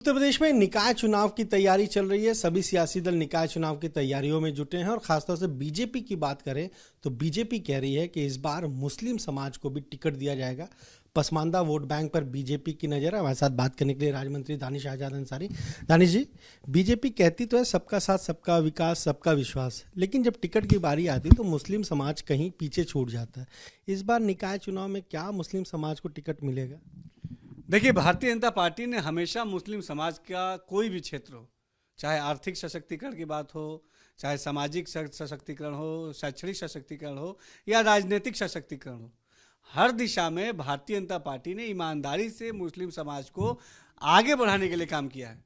उत्तर प्रदेश में निकाय चुनाव की तैयारी चल रही है। सभी सियासी दल निकाय चुनाव की तैयारियों में जुटे हैं और खासतौर से बीजेपी की बात करें तो बीजेपी कह रही है कि इस बार मुस्लिम समाज को भी टिकट दिया जाएगा। पसमानदा वोट बैंक पर बीजेपी की नज़र है। हमारे साथ बात करने के लिए राज्य मंत्री दानिश आजाद अंसारी। दानिश जी, बीजेपी कहती तो है सबका साथ, सबका विकास, सबका विश्वास, लेकिन जब टिकट की बारी आती तो मुस्लिम समाज कहीं पीछे छूट जाता है। इस बार निकाय चुनाव में क्या मुस्लिम समाज को टिकट मिलेगा? देखिए, भारतीय जनता पार्टी ने हमेशा मुस्लिम समाज का कोई भी क्षेत्र हो, चाहे आर्थिक सशक्तिकरण की बात हो, चाहे सामाजिक सशक्तिकरण हो, शैक्षणिक सशक्तिकरण हो या राजनीतिक सशक्तिकरण हो, हर दिशा में भारतीय जनता पार्टी ने ईमानदारी से मुस्लिम समाज को आगे बढ़ाने के लिए काम किया है।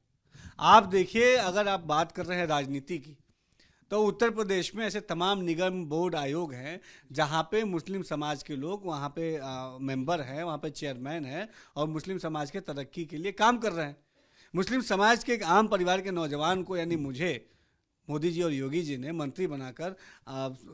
आप देखिए, अगर आप बात कर रहे हैं राजनीति की, तो उत्तर प्रदेश में ऐसे तमाम निगम बोर्ड आयोग हैं जहाँ पे मुस्लिम समाज के लोग वहाँ पे मेंबर हैं, वहाँ पे चेयरमैन हैं और मुस्लिम समाज के तरक्की के लिए काम कर रहे हैं। मुस्लिम समाज के एक आम परिवार के नौजवान को, यानी मुझे, मोदी जी और योगी जी ने मंत्री बनाकर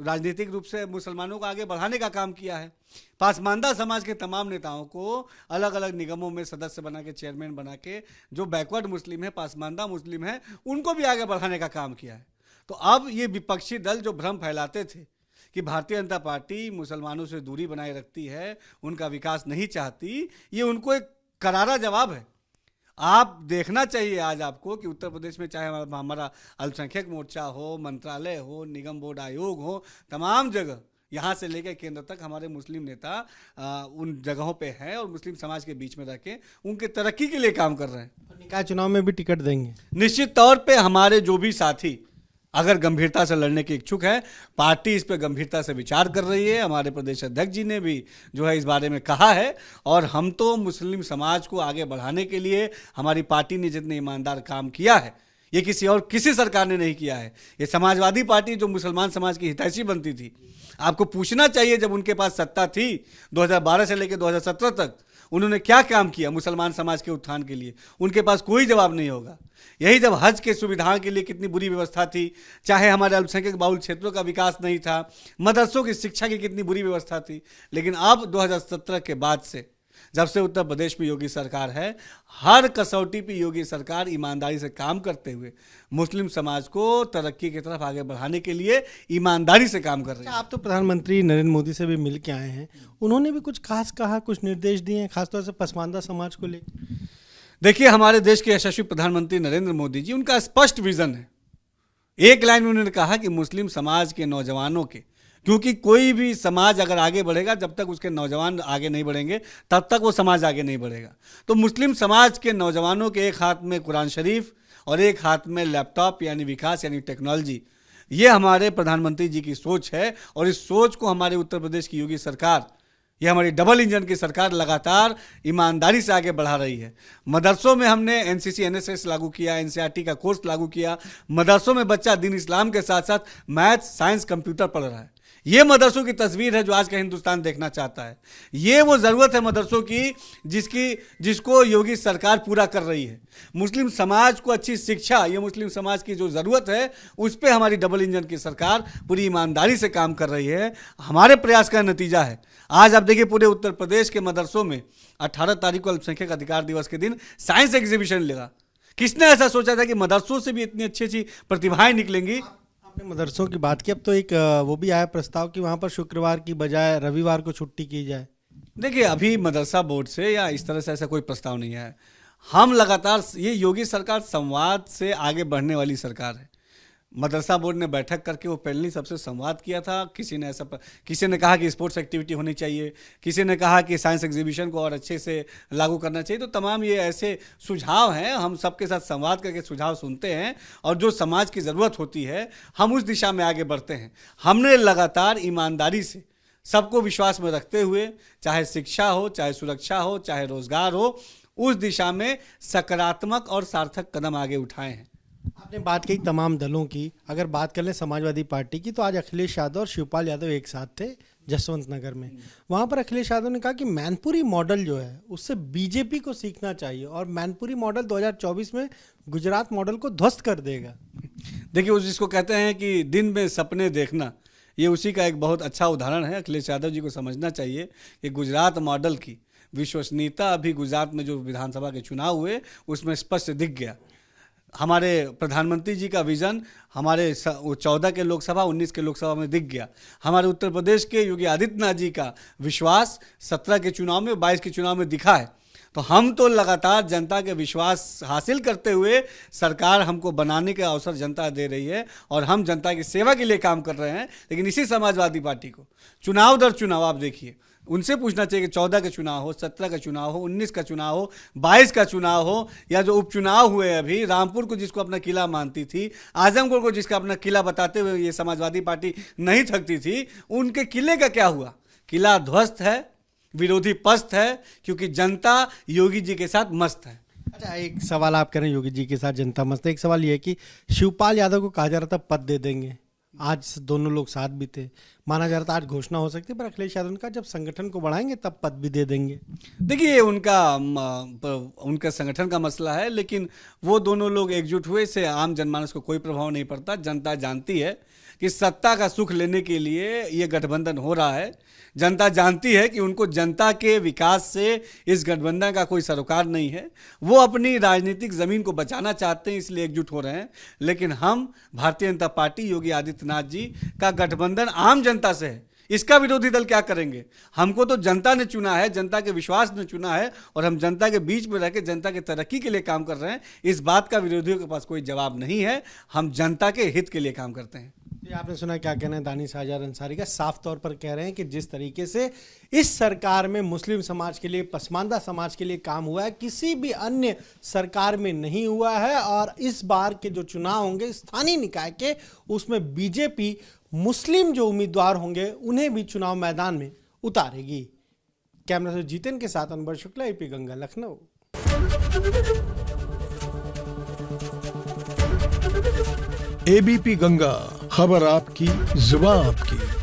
राजनीतिक रूप से मुसलमानों को आगे बढ़ाने का काम किया है। पासमानदा समाज के तमाम नेताओं को अलग अलग निगमों में सदस्य बना के, चेयरमैन बना के, जो बैकवर्ड मुस्लिम है, पासमानदा मुस्लिम है, उनको भी आगे बढ़ाने का काम किया है। तो अब ये विपक्षी दल जो भ्रम फैलाते थे कि भारतीय जनता पार्टी मुसलमानों से दूरी बनाए रखती है, उनका विकास नहीं चाहती, ये उनको एक करारा जवाब है। आप देखना चाहिए आज आपको कि उत्तर प्रदेश में चाहे हमारा अल्पसंख्यक मोर्चा हो, मंत्रालय हो, निगम बोर्ड आयोग हो, तमाम जगह यहाँ से लेकर केंद्र तक हमारे मुस्लिम नेता उन जगहों पे हैं और मुस्लिम समाज के बीच में रह के उनके तरक्की के लिए काम कर रहे हैं। निकाय चुनाव में भी टिकट देंगे? निश्चित तौर पे हमारे जो भी साथी अगर गंभीरता से लड़ने के इच्छुक है, पार्टी इस पर गंभीरता से विचार कर रही है। हमारे प्रदेश अध्यक्ष जी ने भी जो है इस बारे में कहा है और हम तो मुस्लिम समाज को आगे बढ़ाने के लिए हमारी पार्टी ने जितने ईमानदार काम किया है, ये किसी सरकार ने नहीं किया है। ये समाजवादी पार्टी जो मुसलमान समाज की हितैषी बनती थी, आपको पूछना चाहिए जब उनके पास सत्ता थी 2012 से लेकर 2017 तक उन्होंने क्या काम किया मुसलमान समाज के उत्थान के लिए। उनके पास कोई जवाब नहीं होगा। यही जब हज के सुविधाओं के लिए कितनी बुरी व्यवस्था थी, चाहे हमारे अल्पसंख्यक बाहुल क्षेत्रों का विकास नहीं था, मदरसों की शिक्षा की कितनी बुरी व्यवस्था थी। लेकिन अब 2017 के बाद से, जब से उत्तर प्रदेश में योगी सरकार है, हर कसौटी पे योगी सरकार ईमानदारी से काम करते हुए मुस्लिम समाज को तरक्की की तरफ आगे बढ़ाने के लिए ईमानदारी से काम कर रहे हैं। आप तो प्रधानमंत्री नरेंद्र मोदी से भी मिल के आए हैं, उन्होंने भी कुछ खास कहा, कुछ निर्देश दिए हैं खासतौर से पसमानदा समाज को लेकर? देखिए, हमारे देश के यशस्वी प्रधानमंत्री नरेंद्र मोदी जी, उनका स्पष्ट विजन है। एक लाइन में उन्होंने कहा कि मुस्लिम समाज के नौजवानों के, क्योंकि कोई भी समाज अगर आगे बढ़ेगा, जब तक उसके नौजवान आगे नहीं बढ़ेंगे तब तक वो समाज आगे नहीं बढ़ेगा। तो मुस्लिम समाज के नौजवानों के एक हाथ में कुरान शरीफ और एक हाथ में लैपटॉप, यानी विकास, यानी टेक्नोलॉजी, ये हमारे प्रधानमंत्री जी की सोच है और इस सोच को हमारे उत्तर प्रदेश की योगी सरकार, ये हमारी डबल इंजन की सरकार लगातार ईमानदारी से आगे बढ़ा रही है। मदरसों में हमने एनसीसी एनएसएस लागू किया, एनसीईआरटी का कोर्स लागू किया। मदरसों में बच्चा दीन इस्लाम के साथ साथ मैथ, साइंस, कंप्यूटर पढ़ रहा है। ये मदरसों की तस्वीर है जो आज का हिंदुस्तान देखना चाहता है। ये वो ज़रूरत है मदरसों की जिसको योगी सरकार पूरा कर रही है। मुस्लिम समाज को अच्छी शिक्षा, ये मुस्लिम समाज की जो ज़रूरत है, उस पर हमारी डबल इंजन की सरकार पूरी ईमानदारी से काम कर रही है। हमारे प्रयास का नतीजा है। आज आप देखिए, पूरे उत्तर प्रदेश के मदरसों में 18 तारीख को अल्पसंख्यक अधिकार दिवस के दिन साइंस एग्जीबिशन लगा। किसने ऐसा सोचा था कि मदरसों से भी इतनी अच्छी अच्छी प्रतिभाएं निकलेंगी? आपने मदरसों की बात की, अब तो एक वो भी आया प्रस्ताव कि वहाँ पर शुक्रवार की बजाय रविवार को छुट्टी की जाए। देखिए, अभी मदरसा बोर्ड से या इस तरह से ऐसा कोई प्रस्ताव नहीं है। हम लगातार, ये योगी सरकार संवाद से आगे बढ़ने वाली सरकार है। मदरसा बोर्ड ने बैठक करके वो पहले सबसे संवाद किया था। किसी ने कहा कि स्पोर्ट्स एक्टिविटी होनी चाहिए, किसी ने कहा कि साइंस एग्जीबिशन को और अच्छे से लागू करना चाहिए। तो तमाम ये ऐसे सुझाव हैं, हम सबके साथ संवाद करके सुझाव सुनते हैं और जो समाज की ज़रूरत होती है हम उस दिशा में आगे बढ़ते हैं। हमने लगातार ईमानदारी से सबको विश्वास में रखते हुए, चाहे शिक्षा हो, चाहे सुरक्षा हो, चाहे रोजगार हो, उस दिशा में सकारात्मक और सार्थक कदम आगे उठाए हैं। आपने बात की तमाम दलों की, अगर बात कर लें समाजवादी पार्टी की, तो आज अखिलेश यादव और शिवपाल यादव एक साथ थे जसवंत नगर में। वहाँ पर अखिलेश यादव ने कहा कि मैनपुरी मॉडल जो है उससे बीजेपी को सीखना चाहिए और मैनपुरी मॉडल 2024 में गुजरात मॉडल को ध्वस्त कर देगा। देखिए, जिसको कहते हैं कि दिन में सपने देखना, ये उसी का एक बहुत अच्छा उदाहरण है। अखिलेश यादव जी को समझना चाहिए कि गुजरात मॉडल की विश्वसनीयता अभी गुजरात में जो विधानसभा के चुनाव हुए उसमें स्पष्ट दिख गया। हमारे प्रधानमंत्री जी का विजन हमारे 14 के लोकसभा 19 के लोकसभा में दिख गया। हमारे उत्तर प्रदेश के योगी आदित्यनाथ जी का विश्वास 17 के चुनाव में 22 के चुनाव में दिखा है। तो हम तो लगातार जनता के विश्वास हासिल करते हुए सरकार हमको बनाने का अवसर जनता दे रही है और हम जनता की सेवा के लिए काम कर रहे हैं। लेकिन इसी समाजवादी पार्टी को चुनाव दर चुनाव आप देखिए, उनसे पूछना चाहिए कि 14 का चुनाव हो, 17 का चुनाव हो, 19 का चुनाव हो, 22 का चुनाव हो, या जो उपचुनाव हुए अभी रामपुर को जिसको अपना किला मानती थी, आजमगढ़ को जिसका अपना किला बताते हुए ये समाजवादी पार्टी नहीं थकती थी, उनके किले का क्या हुआ? किला ध्वस्त है, विरोधी पस्त है, क्योंकि जनता योगी जी के साथ मस्त है। अच्छा, एक सवाल आप कह रहे हैं योगी जी के साथ जनता मस्त है। एक सवाल ये है कि शिवपाल यादव को कहा जा रहा था पद दे देंगे, आज दोनों लोग साथ भी थे, माना जा रहा था आज घोषणा हो सकती है, पर अखिलेश यादव ने कहा जब संगठन को बढ़ाएंगे तब पद भी दे देंगे। देखिए उनका संगठन का मसला है, लेकिन वो दोनों लोग एकजुट हुए से आम जनमानस को कोई प्रभाव नहीं पड़ता। जनता जानती है कि सत्ता का सुख लेने के लिए ये गठबंधन हो रहा है। जनता जानती है कि उनको जनता के विकास से इस गठबंधन का कोई सरोकार नहीं है। वो अपनी राजनीतिक ज़मीन को बचाना चाहते हैं, इसलिए एकजुट हो रहे हैं। लेकिन हम भारतीय जनता पार्टी योगी आदित्यनाथ जी का गठबंधन आम जनता से है, इसका विरोधी दल क्या करेंगे? हमको तो जनता ने चुना है, जनता के विश्वास ने चुना है, और हम जनता के बीच में रह के जनता की तरक्की के लिए काम कर रहे हैं। इस बात का विरोधियों के पास कोई जवाब नहीं है। हम जनता के हित के लिए काम करते हैं। ये आपने सुना क्या कहना है दानिश आजाद अंसारी का? साफ तौर पर कह रहे हैं कि जिस तरीके से इस सरकार में मुस्लिम समाज के लिए, पसमानदा समाज के लिए काम हुआ है, किसी भी अन्य सरकार में नहीं हुआ है। और इस बार के जो चुनाव होंगे स्थानीय निकाय के, उसमें बीजेपी मुस्लिम जो उम्मीदवार होंगे उन्हें भी चुनाव मैदान में उतारेगी। कैमरा से जीतन के साथ अनवर शुक्ला, एपी गंगा, लखनऊ। एबीपी गंगा, खबर आपकी, जुबान आपकी।